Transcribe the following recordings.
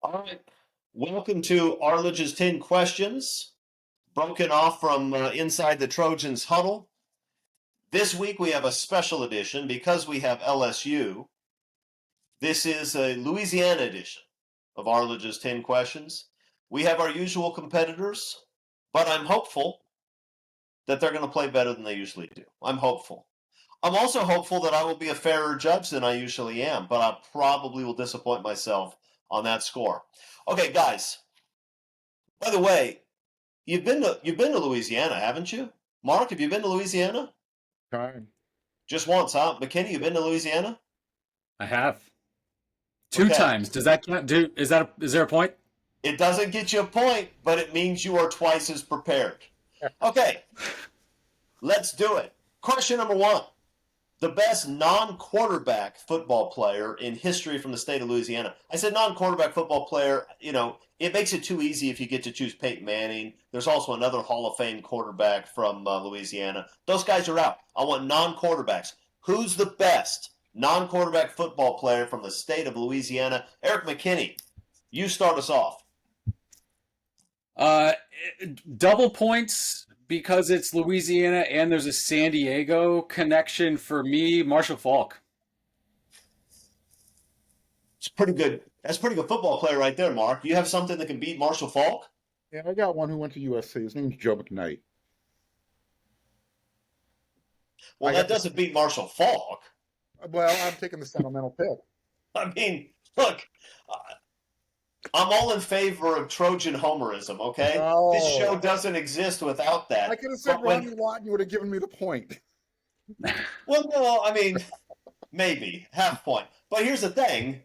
All right. Welcome to Arledge's 10 Questions, broken off from inside the Trojans huddle. This week we have a special edition because we have LSU. This is a Louisiana edition of Arledge's 10 Questions. We have our usual competitors, but I'm hopeful that they're going to play better than they usually do. I'm hopeful. I'm also hopeful that I will be a fairer judge than I usually am, but I probably will disappoint myself on that score. Okay, guys. By the way, you've been to Louisiana, haven't you? Mark, have you been to Louisiana? Time. Just once, huh? McKinney, you've been to Louisiana? I have. Two Okay. times. Does that count? Is there a point? It doesn't get you a point, but it means you are twice as prepared. Okay. Let's do it. Question number one. The best non-quarterback football player in history from the state of Louisiana. I said non-quarterback football player, it makes it too easy if you get to choose Peyton Manning. There's also another Hall of Fame quarterback from Louisiana. Those guys are out. I want non-quarterbacks. Who's the best non-quarterback football player from the state of Louisiana? Eric McKinney, you start us off. Double points because it's Louisiana and there's a San Diego connection for me. Marshall Faulk. It's pretty good. That's a pretty good football player right there, Mark. You have something that can beat Marshall Faulk? Yeah, I got one who went to USC. His name's Joe McKnight. Well, that doesn't beat Marshall Faulk. Well, I'm taking the sentimental pick. I mean, look, I'm all in favor of Trojan homerism, okay? No. This show doesn't exist without that. I could have said Ronnie Lott and you would have given me the point. Well, no, I mean, maybe, half point. But here's the thing.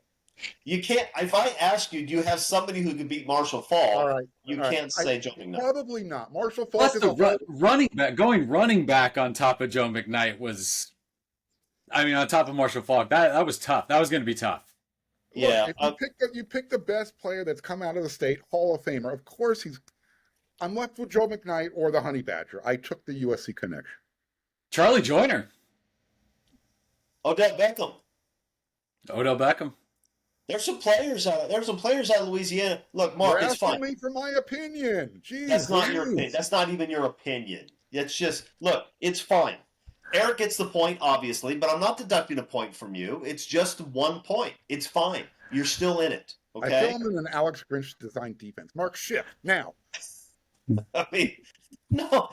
You can't, if I ask you, do you have somebody who could beat Marshall Faulk, you can't say Joe McKnight. Probably not. Marshall Faulk is running back. Going running back on top of Joe McKnight was, on top of Marshall Faulk, that was tough. That was going to be tough. Yeah. Look, if you pick the best player that's come out of the state, Hall of Famer, of course I'm left with Joe McKnight or the Honey Badger. I took the USC connection. Charlie Joyner. Odell Beckham. There's some players out of Louisiana. Look, Mark, it's fine. You're asking me for my opinion. Jeez, that's not your opinion. That's not even your opinion. It's just, look, it's fine. Eric gets the point, obviously, but I'm not deducting a point from you. It's just 1 point. It's fine. You're still in it. Okay. I filmed in an Alex Grinch designed defense. Mark, shift now. No.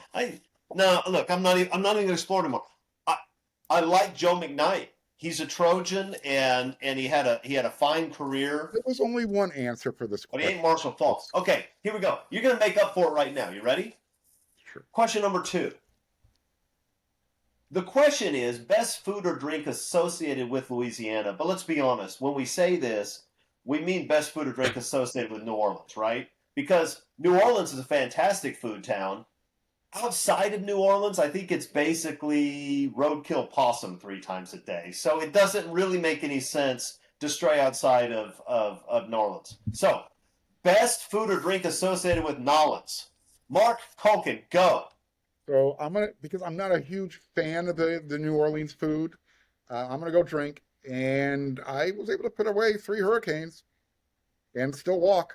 Look, I'm not even going to explore anymore. I like Joe McKnight. He's a Trojan, and he had a fine career. There was only one answer for this question. But he ain't Marshall Faulk. Okay, here we go. You're going to make up for it right now. You ready? Sure. Question number 2. The question is best food or drink associated with Louisiana. But let's be honest. When we say this, we mean best food or drink associated with New Orleans, right? Because New Orleans is a fantastic food town. Outside of New Orleans, I think it's basically roadkill possum 3 times a day. So it doesn't really make any sense to stray outside of New Orleans. So, best food or drink associated with Nolens. Mark Culkin, go. So because I'm not a huge fan of the New Orleans food, I'm gonna go drink. And I was able to put away 3 hurricanes and still walk.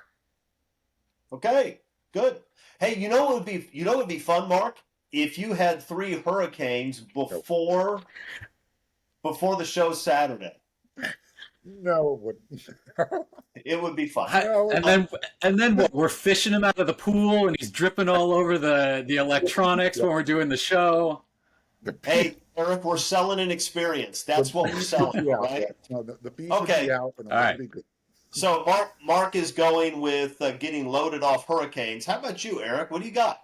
Okay, good. Hey, you know what would be fun, Mark? If you had 3 hurricanes before the show Saturday. No, it wouldn't. It would be fun. And then what? We're fishing him out of the pool, and he's dripping all over the electronics when we're doing the show. Hey, Eric, we're selling an experience. That's what we're selling, right? No, the bees would be out, and all right. Be good. So Mark is going with getting loaded off hurricanes. How about you, Eric? What do you got?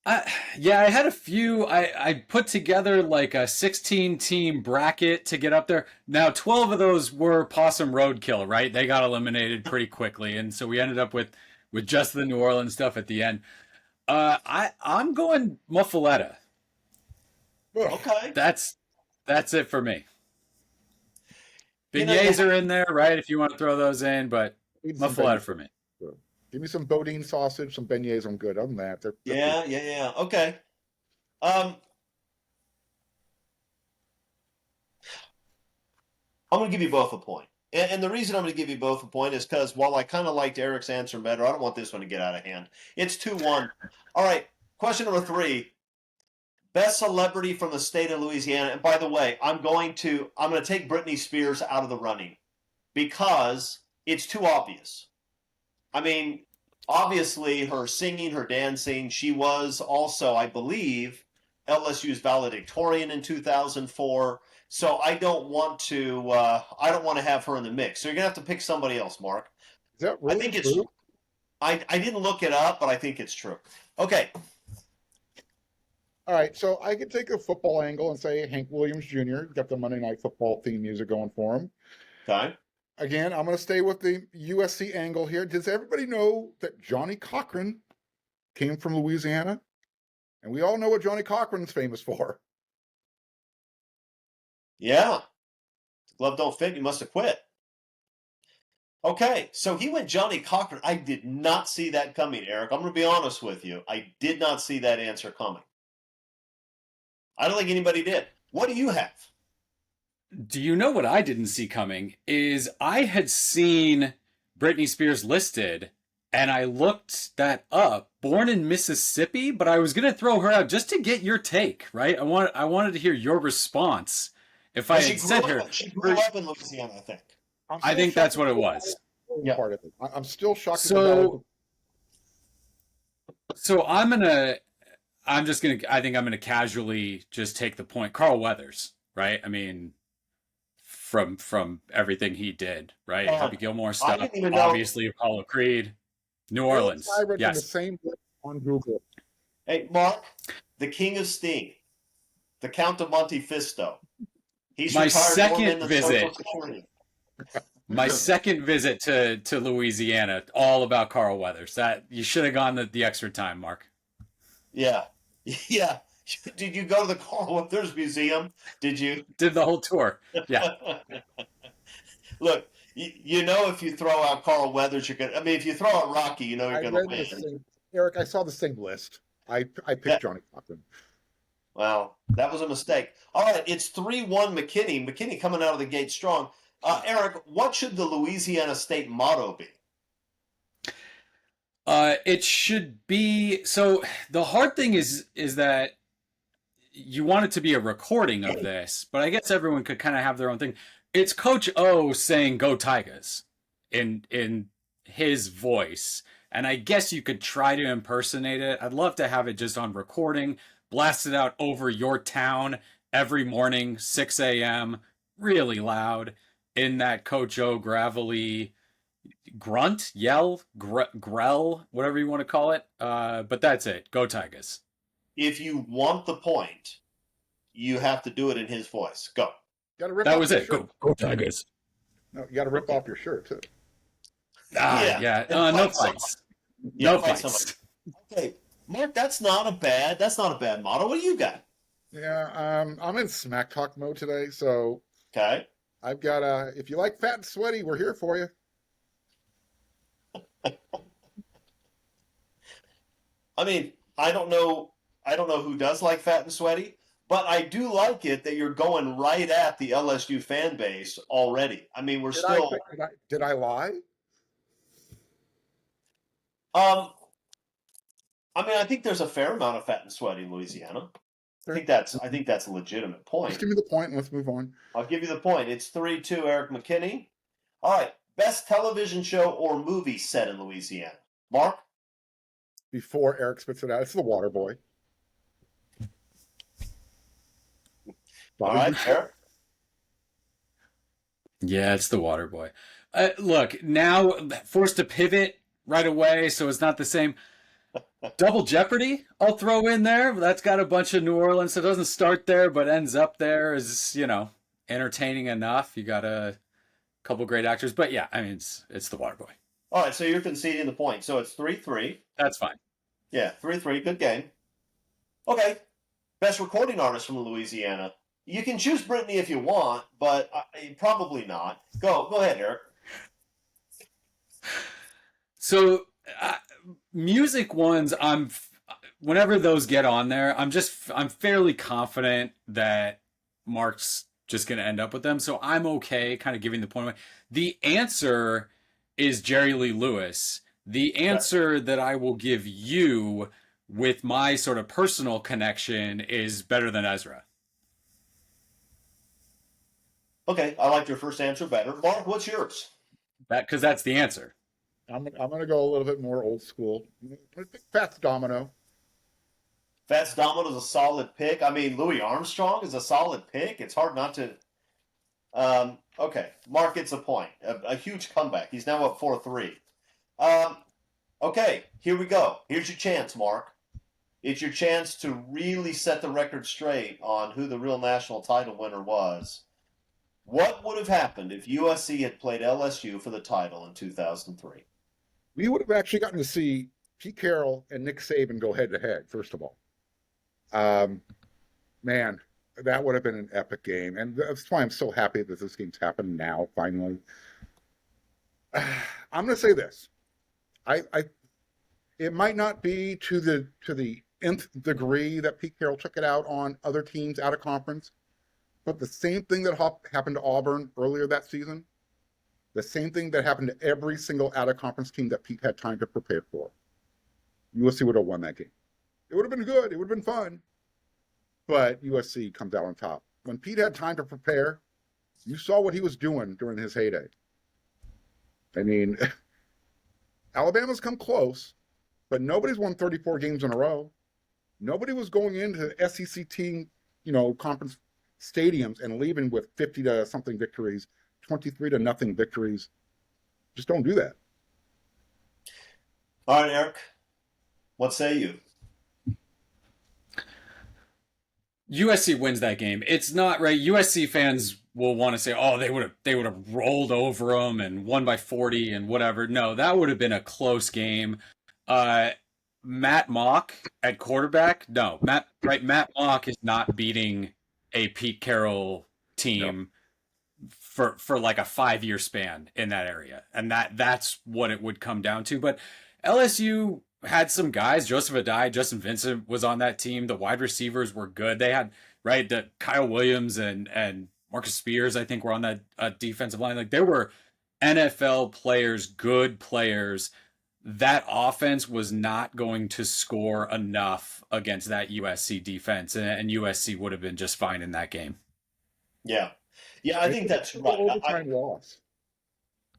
I had a few. I put together like a 16-team bracket to get up there. Now, 12 of those were possum roadkill, right? They got eliminated pretty quickly, and so we ended up with just the New Orleans stuff at the end. I'm going muffaletta. Okay. That's it for me. Beignets are in there, right? If you want to throw those in, but muffaletta for me. Give me some Bodine sausage, some beignets. I'm good. Other than that, they're yeah. Okay. I'm going to give you both a point. And the reason I'm going to give you both a point is because while I kind of liked Eric's answer better, I don't want this one to get out of hand. It's 2-1. All right, question number 3. Best celebrity from the state of Louisiana. And by the way, I'm going to take Britney Spears out of the running because it's too obvious. I mean, obviously her singing, her dancing, she was also, I believe, LSU's valedictorian in 2004. So I don't want to have her in the mix. So you're gonna have to pick somebody else, Mark. Is that really I think true? I didn't look it up, but I think it's true. Okay. All right, so I could take a football angle and say Hank Williams Jr. got the Monday Night Football theme music going for him. Okay. Again, I'm going to stay with the USC angle here. Does everybody know that Johnny Cochran came from Louisiana? And we all know what Johnny Cochran's famous for. Yeah. Glove don't fit, you must have quit. Okay, so he went Johnny Cochran. I did not see that coming, Eric. I'm going to be honest with you. I did not see that answer coming. I don't think anybody did. What do you have? Do you know what I didn't see coming? Is I had seen Britney Spears listed, and I looked that up. Born in Mississippi, but I was gonna throw her out just to get your take, right? I wanted to hear your response. If I had said her, She grew up in Louisiana, I think. I think that's what it was. Yeah. Part of it. I'm still shocked. So I think I'm gonna casually just take the point. Carl Weathers, right? I mean, from everything he did, right? Happy Gilmore stuff, obviously Apollo Creed, New Orleans. Yes. The same on Google. Hey, Mark, the King of Sting, the Count of Monte Fisto. He's my retired second visit. My second visit to Louisiana, all about Carl Weathers. That you should have gone the extra time, Mark. Yeah. Yeah. Did you go to the Carl Weathers Museum? Did you? Did the whole tour. Yeah. Look, you know if you throw out Carl Weathers, you're going to... I mean, if you throw out Rocky, you know you're going to win. Eric, I saw the same list. I picked Johnny Cochran. Well, that was a mistake. All right, it's 3-1 McKinney. McKinney coming out of the gate strong. Eric, what should the Louisiana State motto be? It should be... So the hard thing is that you want it to be a recording of this, but I guess everyone could kind of have their own thing. It's Coach O saying "Go Tigers" in his voice, and I guess you could try to impersonate it. I'd love to have it just on recording, blast it out over your town every morning, 6 a.m., really loud, in that Coach O gravelly grunt, yell, grell, whatever you want to call it. But that's it. Go Tigers. If you want the point, you have to do it in his voice. Go. That was it. Go Tigers. No, you got to rip off your shirt too. Yeah. No fights. No fights. Okay, Mark, that's not a bad motto. What do you got? Yeah, I'm in smack talk mode today, so okay. I've got if you like fat and sweaty, we're here for you. I mean, I don't know who does like fat and sweaty, but I do like it that you're going right at the LSU fan base already. I mean, Did I lie? I mean, I think there's a fair amount of fat and sweaty in Louisiana. I think that's a legitimate point. Just give me the point and let's move on. I'll give you the point. It's 3-2, Eric McKinney. All right. Best television show or movie set in Louisiana. Mark? Before Eric spits it out, it's The Water Boy. All right, Eric? Yeah, it's The Water Boy. Look, now forced to pivot right away, so it's not the same. Double Jeopardy, I'll throw in there. That's got a bunch of New Orleans. So it doesn't start there, but ends up there. Is entertaining enough. You got a couple great actors, but yeah, I mean it's The Water Boy. All right, so you're conceding the point. So it's 3-3. That's fine. Yeah, 3-3. Good game. Okay. Best recording artist from Louisiana. You can choose Britney if you want, but probably not. Go ahead, Eric. So music ones, whenever those get on there, I'm fairly confident that Mark's just going to end up with them. So I'm okay kind of giving the point away. The answer is Jerry Lee Lewis. The answer that I will give you with my sort of personal connection is better than Ezra. Okay, I like your first answer better. Mark, what's yours? Because that's the answer. I'm going to go a little bit more old school. I think Fats Domino. Fats Domino's a solid pick. I mean, Louis Armstrong is a solid pick. It's hard not to. Okay, Mark gets a point. A huge comeback. He's now up 4-3. Okay, here we go. Here's your chance, Mark. It's your chance to really set the record straight on who the real national title winner was. What would have happened if USC had played LSU for the title in 2003? We would have actually gotten to see Pete Carroll and Nick Saban go head to head, first of all. Man, that would have been an epic game. And that's why I'm so happy that this game's happened now, finally. I'm going to say this. It might not be to the nth degree that Pete Carroll took it out on other teams out of conference, but the same thing that happened to Auburn earlier that season, the same thing that happened to every single out of conference team that Pete had time to prepare for. USC would have won that game. It would have been good. It would have been fun. But USC comes out on top. When Pete had time to prepare, you saw what he was doing during his heyday. I mean, Alabama's come close, but nobody's won 34 games in a row. Nobody was going into SEC team, conference stadiums and leaving with 50 to something victories, 23 to nothing victories. Just don't do that. All right, Eric, what say you? USC wins that game. It's not right. USC fans will want to say, "Oh, they would have rolled over them and won by 40 and whatever." No, that would have been a close game. Matt Mock at quarterback. No, Matt Mock is not beating a Pete Carroll team for like a 5-year span in that area, and that's what it would come down to. But LSU had some guys. Joseph Adai, Justin Vincent was on that team. The wide receivers were good. They had the Kyle Williams and Marcus Spears, I think, were on that defensive line. Like, there were NFL players, good players. That offense was not going to score enough against that USC defense, and USC would have been just fine in that game. Yeah, I think that's right. Overtime loss.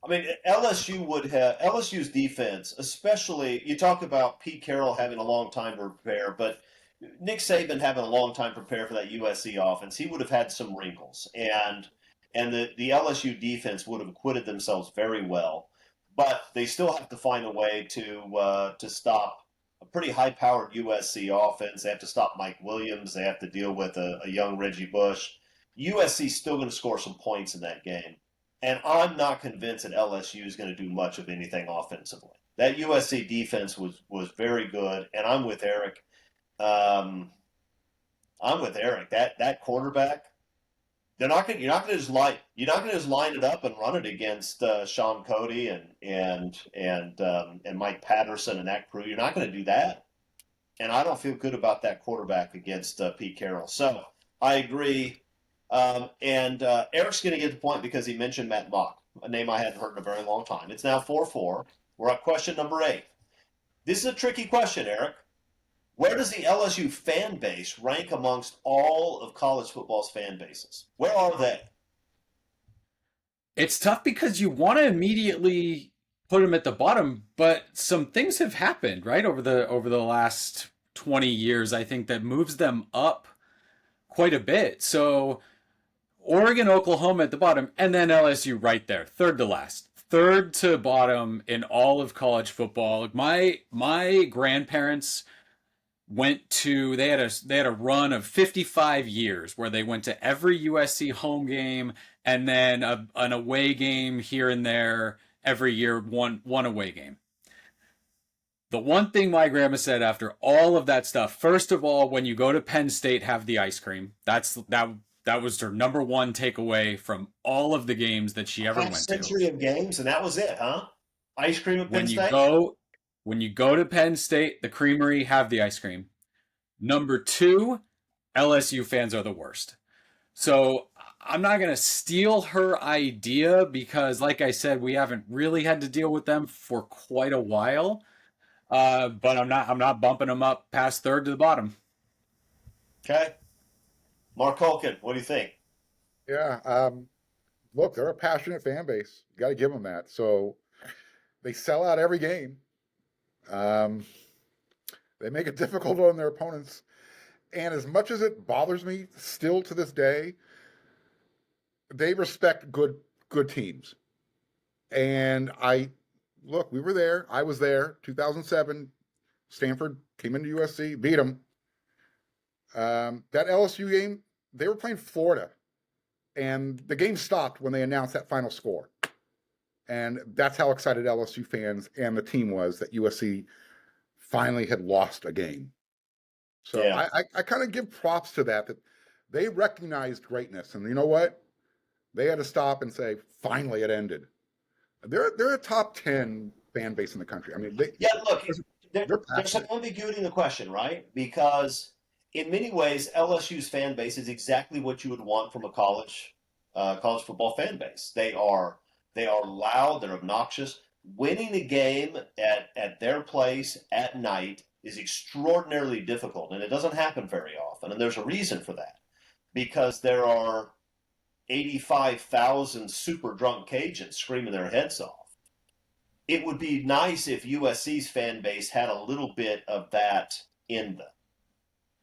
I mean, LSU's defense, especially, you talk about Pete Carroll having a long time to prepare, but Nick Saban having a long time to prepare for that USC offense, he would have had some wrinkles, and the LSU defense would have acquitted themselves very well, but they still have to find a way to stop a pretty high-powered USC offense. They have to stop Mike Williams. They have to deal with a young Reggie Bush. USC's still going to score some points in that game. And I'm not convinced that LSU is going to do much of anything offensively. That USC defense was very good, and I'm with Eric. That quarterback, you're not going to just line it up and run it against Sean Cody and Mike Patterson and that crew. You're not going to do that, and I don't feel good about that quarterback against Pete Carroll. So I agree. Eric's going to get the point because he mentioned Matt Mock, a name I hadn't heard in a very long time. It's now 4-4. We're at question number 8. This is a tricky question, Eric. Where does the LSU fan base rank amongst all of college football's fan bases? Where are they? It's tough because you want to immediately put them at the bottom, but some things have happened, right, over the last 20 years, I think, that moves them up quite a bit. So Oregon, Oklahoma at the bottom, and then LSU right there, third to last, third to bottom in all of college football. My grandparents they had a run of 55 years where they went to every USC home game and then an away game here and there every year, one away game. The one thing my grandma said after all of that stuff, first of all, when you go to Penn State, have the ice cream. That was her number one takeaway from all of the games that she ever went to. Century of games, and that was it, huh? Ice cream at Penn State? When you go to Penn State, the creamery, have the ice cream. Number 2, LSU fans are the worst. So I'm not going to steal her idea because, like I said, we haven't really had to deal with them for quite a while. But I'm not bumping them up past third to the bottom. Okay. Mark Holkin, what do you think? Yeah. Look, they're a passionate fan base. You got to give them that. So they sell out every game. Um, they make it difficult on their opponents. And as much as it bothers me still to this day, they respect good teams. And we were there. I was there. 2007, Stanford came into USC, beat them. That LSU game, they were playing Florida, and the game stopped when they announced that final score. And that's how excited LSU fans and the team was that USC finally had lost a game. So Yeah. I kind of give props to that they recognized greatness. And you know what? They had to stop and say, finally, it ended. They're a top 10 fan base in the country. I mean, Look, they're there's some passionate. ambiguity in the question, right? Because in many ways, LSU's fan base is exactly what you would want from a college football fan base. They are loud, they're obnoxious. Winning a game at their place at night is extraordinarily difficult, and it doesn't happen very often. And there's a reason for that, because there are 85,000 super drunk Cajuns screaming their heads off. It would be nice if USC's fan base had a little bit of that in them.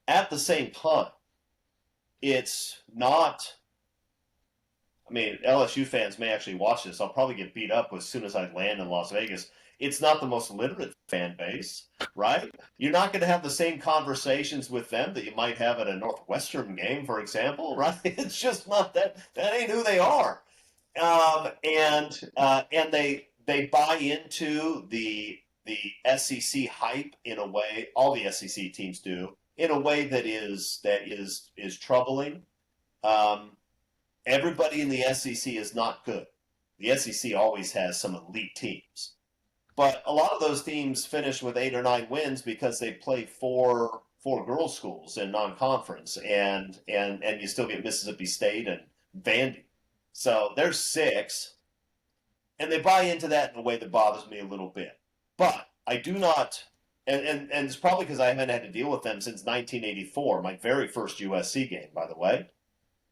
At the same time, it's not. I mean, LSU fans may actually watch this. I'll probably get beat up as soon as I land in Las Vegas. It's not the most literate fan base, right? You're not going to have the same conversations with them that you might have at a Northwestern game, for example, right? It's just not that. That ain't who they are. And they buy into the SEC hype in a way. All the SEC teams do, in a way that is troubling. Everybody in the SEC is not good. The SEC always has some elite teams, but a lot of those teams finish with 8 or 9 wins because they play four girls' schools in non-conference, and you still get Mississippi State and Vandy. So there's 6, and they buy into that in a way that bothers me a little bit. But I do not, and it's probably because I haven't had to deal with them since 1984, my very first USC game, by the way.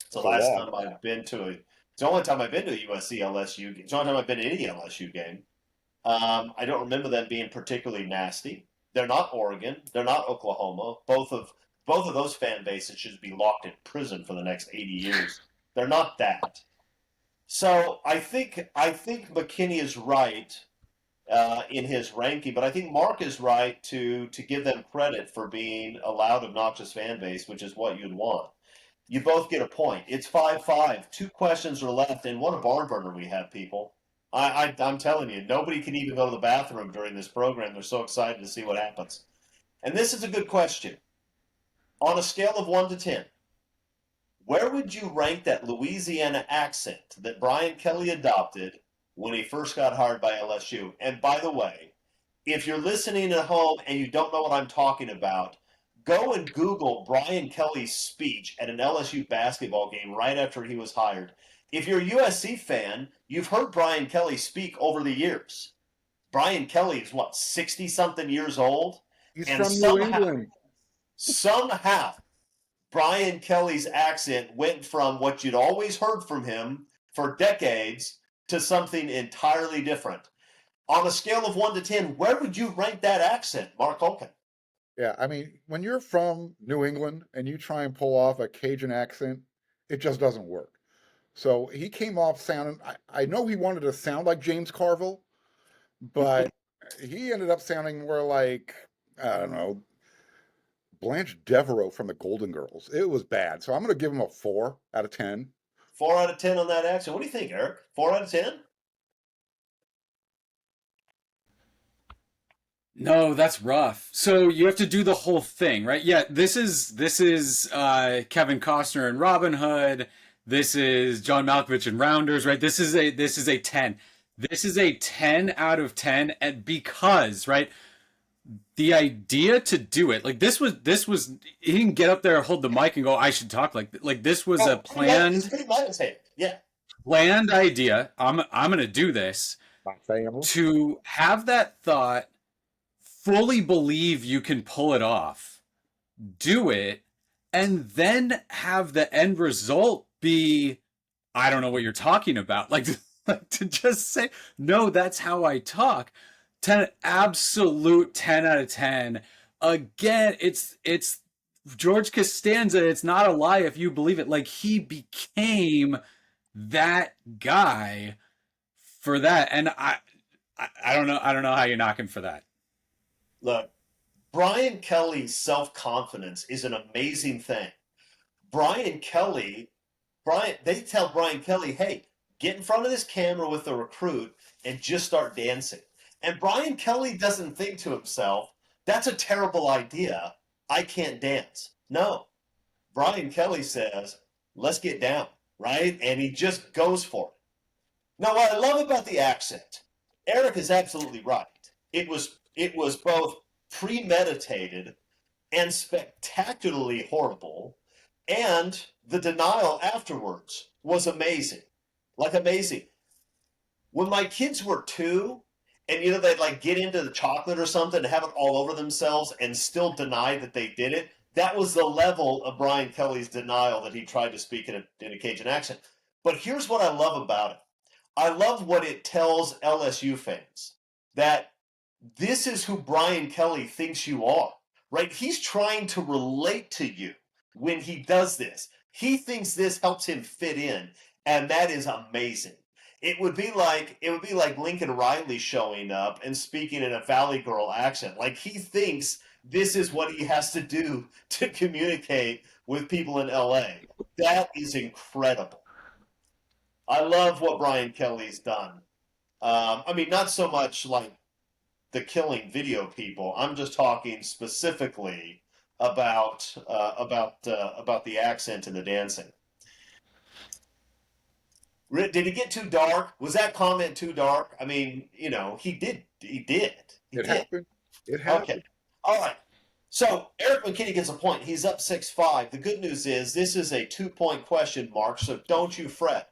It's the last time I've been to it's the only time I've been to a USC LSU game. It's the only time I've been to any LSU game. I don't remember them being particularly nasty. They're not Oregon. They're not Oklahoma. Both of those fan bases should be locked in prison for the next 80 years. They're not that. So I think McKinney is right in his ranking, but I think Mark is right to give them credit for being a loud, obnoxious fan base, which is what you'd want. You both get a point. It's 5-5. 2 questions are left, and what a barn burner we have, people. I'm telling you, nobody can even go to the bathroom during this program. They're so excited to see what happens. And this is a good question. On a scale of 1 to 10, where would you rank that Louisiana accent that Brian Kelly adopted when he first got hired by LSU? And by the way, if you're listening at home and you don't know what I'm talking about, go and Google Brian Kelly's speech at an LSU basketball game right after he was hired. If you're a USC fan, you've heard Brian Kelly speak over the years. Brian Kelly is, 60-something years old? He's And from New England. Somehow, Brian Kelly's accent went from what you'd always heard from him for decades to something entirely different. On a scale of 1 to 10, where would you rank that accent, Mark Holkin? Yeah, I mean, when you're from New England and you try and pull off a Cajun accent, it just doesn't work. So he came off sounding, I know he wanted to sound like James Carville, but he ended up sounding more like, I don't know, Blanche Devereaux from the Golden Girls. It was bad. So I'm going to give him a 4 out of 10. 4 out of 10 on that accent. What do you think, Eric? 4 out of 10? – No, that's rough. So you have to do the whole thing, right? Yeah, this is Kevin Costner in Robin Hood. This is John Malkovich in Rounders, right? This is a 10. This is a 10 out of 10, and because, right, the idea to do it, like this was he didn't get up there, hold the mic, and go, "I should talk like this was a planned idea. I'm gonna do this My family. to have that thought, fully believe you can pull it off, do it, and then have the end result be, I don't know what you're talking about. Like to just say, no, that's how I talk. 10 out of 10. Again, it's George Costanza. It's not a lie if you believe it. Like, he became that guy for that. And I don't know. I don't know how you knock him for that. Look, Brian Kelly's self-confidence is an amazing thing. They tell Brian Kelly, hey, get in front of this camera with the recruit and just start dancing. And Brian Kelly doesn't think to himself, that's a terrible idea. I can't dance. No. Brian Kelly says, let's get down, right? And he just goes for it. Now, what I love about the accent, Eric is absolutely right. It was both premeditated and spectacularly horrible, and the denial afterwards was amazing. Like, amazing. When my kids were 2, and they'd like get into the chocolate or something and have it all over themselves and still deny that they did it, that was the level of Brian Kelly's denial that he tried to speak in a Cajun accent. But here's what I love about it. I love what it tells LSU fans, that this is who Brian Kelly thinks you are, right? He's trying to relate to you when he does this. He thinks this helps him fit in, and that is amazing. It would be like Lincoln Riley showing up and speaking in a Valley Girl accent. Like, he thinks this is what he has to do to communicate with people in LA. That is incredible. I love what Brian Kelly's done. I mean, not so much like the killing video people. I'm just talking specifically about the accent and the dancing. Did he get too dark? Was that comment too dark? I mean, he did. It happened. It happened. Okay. All right. So Eric McKinney gets a point. He's up 6-5. The good news is this is a 2-point question, Mark, so don't you fret.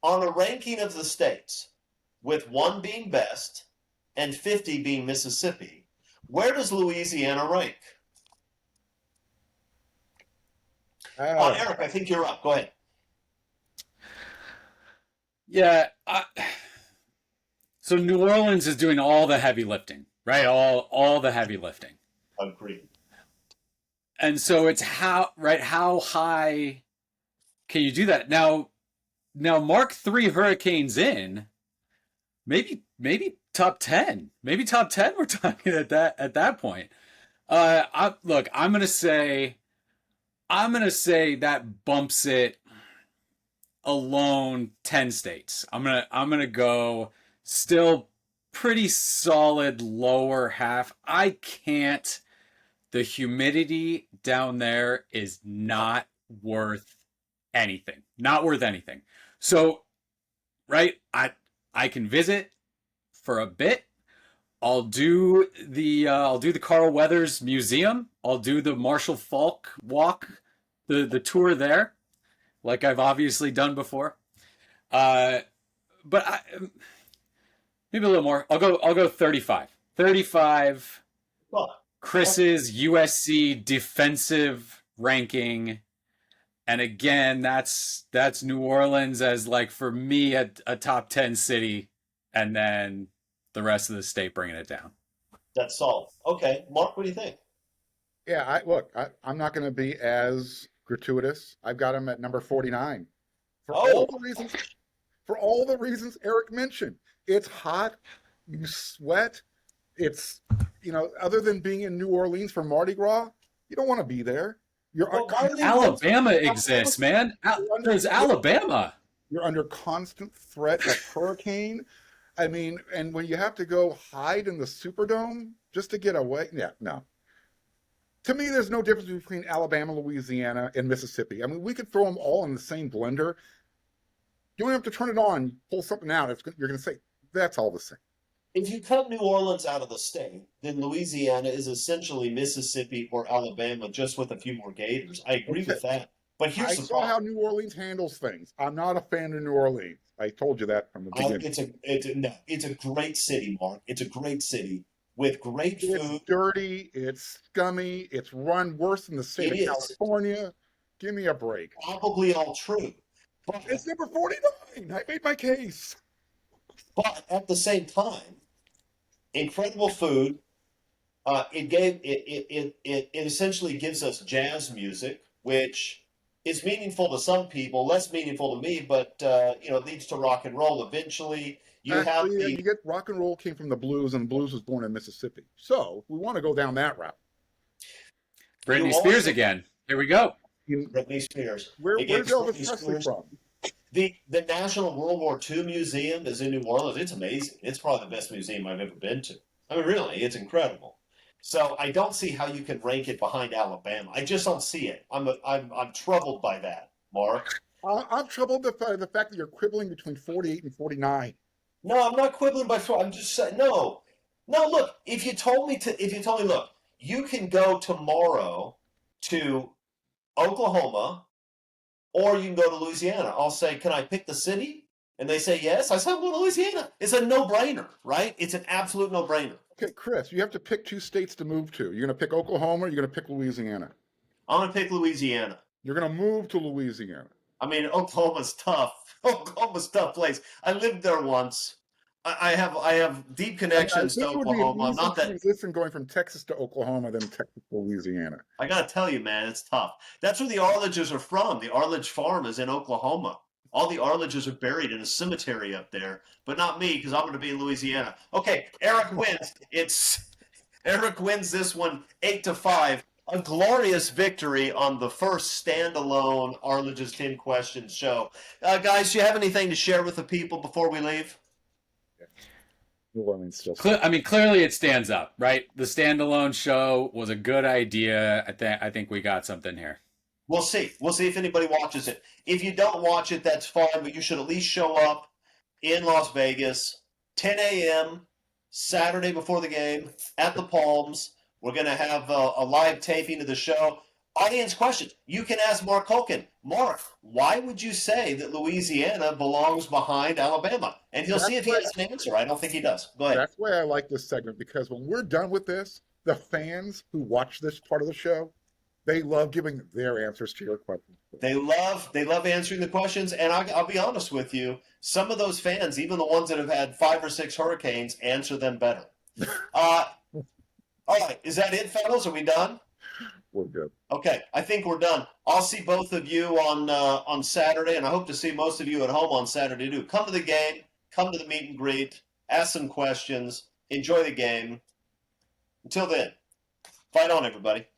On a ranking of the states, with 1 being best and 50 being Mississippi, where does Louisiana rank? Eric, I think you're up. Go ahead. Yeah. So New Orleans is doing all the heavy lifting, right? All the heavy lifting. Agreed. And so it's how high can you do that? Now Mark III Hurricanes in, maybe top 10. Maybe top 10 we're talking at that point. I'm gonna say that bumps it alone 10 states. I'm gonna go still pretty solid lower half. The humidity down there is not worth anything. Not worth anything. So, right, I can visit for a bit. I'll do the Carl Weathers Museum. I'll do the Marshall Falk walk, the tour there, like I've obviously done before. But maybe a little more. I'll go 35. 35. Well, Chris's USC defensive ranking. And again, that's New Orleans as, like, for me, a top 10 city, and then the rest of the state bringing it down. That's solid. Okay, Mark, what do you think? Yeah, I'm not going to be as gratuitous. I've got him at number 49 for all the reasons Eric mentioned. It's hot, you sweat. It's other than being in New Orleans for Mardi Gras, you don't want to be there. Alabama exists, man. There's Alabama. You're under constant threat of hurricane. I mean, and when you have to go hide in the Superdome just to get away, no. To me, there's no difference between Alabama, Louisiana, and Mississippi. I mean, we could throw them all in the same blender. You don't have to turn it on, pull something out. You're going to say, that's all the same. If you cut New Orleans out of the state, then Louisiana is essentially Mississippi or Alabama, just with a few more Gators. I agree Okay. with that. But I here's the saw how problem. New Orleans handles things. I'm not a fan of New Orleans. I told you that from the beginning. It's a great city, Mark. It's a great city with great It's food. dirty. It's scummy. It's run worse than the state It of is California. Give me a break. probably all true. But It's number 49. I made my case. but at the same time, incredible food. It essentially gives us jazz music, which is meaningful to some people, less meaningful to me, but it leads to rock and roll eventually. You have Actually, the you get rock and roll came from the blues, and blues was born in Mississippi. So we want to go down that route. Britney you Spears also again. Here we go. Britney Spears. It Where's gave Elvis Britney Presley Spears. from? The National World War II Museum is in New Orleans. It's amazing. It's probably the best museum I've ever been to. I mean, really, it's incredible. So I don't see how you can rank it behind Alabama. I just don't see it. I'm troubled by that, Mark. I'm troubled by the fact that you're quibbling between 48 and 49. No, I'm not quibbling by four. I'm just saying no. No, look, if you told me, look, you can go tomorrow to Oklahoma or you can go to Louisiana. I'll say, can I pick the city? And they say yes. I say, I'm going to Louisiana. It's a no-brainer, right? It's an absolute no-brainer. Okay, Chris, you have to pick two states to move to. You're going to pick Oklahoma or you're going to pick Louisiana? I'm going to pick Louisiana. You're going to move to Louisiana. I mean, Oklahoma's tough. Oklahoma's a tough place. I lived there once. I have deep connections to I think it would be an Oklahoma. I'm easy not that. transition going from Texas to Oklahoma than Texas to Louisiana. I got to tell you, man, it's tough. That's where the Arledges are from. The Arledge farm is in Oklahoma. All the Arledges are buried in a cemetery up there, but not me because I'm going to be in Louisiana. Okay, Eric wins. Eric wins this one 8-5. A glorious victory on the first standalone Arledge's 10 Questions show. Guys, do you have anything to share with the people before we leave? New Orleans still. Clearly it stands up, right? The standalone show was a good idea. I think we got something here. We'll see. We'll see if anybody watches it. If you don't watch it, that's fine, but you should at least show up in Las Vegas, 10 a.m., Saturday before the game, at the Palms. We're going to have a live taping of the show. Audience questions. You can ask Mark Culkin. Mark, why would you say that Louisiana belongs behind Alabama? And he'll see if he has an answer. I don't think he does. Go ahead. That's why I like this segment, because when we're done with this, the fans who watch this part of the show, they love giving their answers to your questions. They love answering the questions, and I'll be honest with you. Some of those fans, even the ones that have had 5 or 6 hurricanes, answer them better. All right, is that it, fellas? Are we done? We're good. Okay, I think we're done. I'll see both of you on Saturday, and I hope to see most of you at home on Saturday too. Come to the game, come to the meet and greet, ask some questions, enjoy the game. Until then, fight on, everybody.